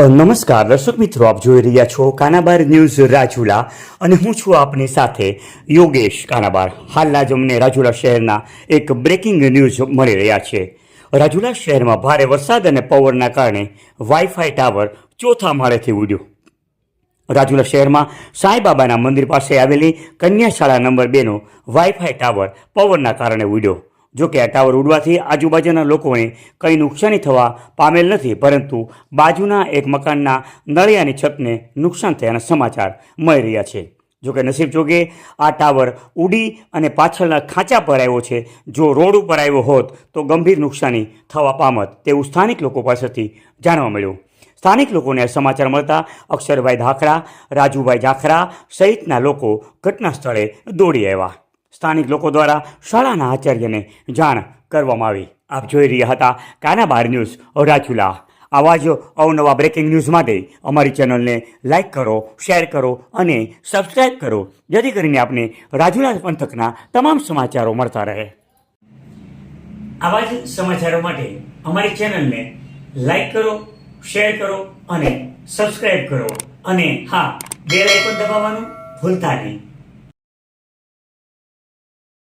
નમસ્કાર દર્શક મિત્રો, આપ જોઈ રહ્યા છો કાનાબાર ન્યૂઝ રાજુલા અને હું છું આપની સાથે યોગેશ કાનાબાર. હાલના જ અમને રાજુલા શહેરના એક બ્રેકિંગ ન્યૂઝ મળી રહ્યા છે. રાજુલા શહેરમાં ભારે વરસાદ અને પવનના કારણે વાઈફાઈ ટાવર ચોથા માળેથી ઉડ્યો. રાજુલા શહેરમાં સાંઈબાબાના મંદિર પાસે આવેલી કન્યાશાળા નંબર 2નો વાઈફાઈ ટાવર પવનના કારણે ઉડ્યો. જોકે આ ટાવર ઉડવાથી આજુબાજુના લોકોને કંઈ નુકસાની થવા પામેલ નથી, પરંતુ બાજુના એક મકાનના નળિયાની છતને નુકસાન થયાના સમાચાર મળી રહ્યા છે. જોકે નસીબ જોગે આ ટાવર ઉડી અને પાછળના ખાંચા પર આવ્યો છે. જો રોડ ઉપર આવ્યો હોત તો ગંભીર નુકસાની થવા પામત તેવું સ્થાનિક લોકો પાસેથી જાણવા મળ્યું. સ્થાનિક લોકોને આ સમાચાર મળતા અક્ષરભાઈ ધાખરા, રાજુભાઈ ઝાખરા સહિતના લોકો ઘટના સ્થળે દોડી આવ્યા. સ્થાનિક લોકો દ્વારા શાળાના આચાર્યને જાણ કરવામાં આવી. આપ જોઈ રહ્યા હતા કાનાબાર ન્યૂઝ રાજુલા. આવા જ અવનવા બ્રેકિંગ ન્યૂઝ માટે અમારી ચેનલને લાઇક કરો, શેર કરો અને સબસ્ક્રાઈબ કરો, જેથી કરીને આપને રાજુલા પંથકના તમામ સમાચારો મળતા રહે. આવા જ સમાચારો માટે અમારી ચેનલને લાઇક કરો, શેર કરો અને સબસ્ક્રાઈબ કરો. અને હા, બેલ આઇકોન દબાવવાનું ભૂલતા નહીં.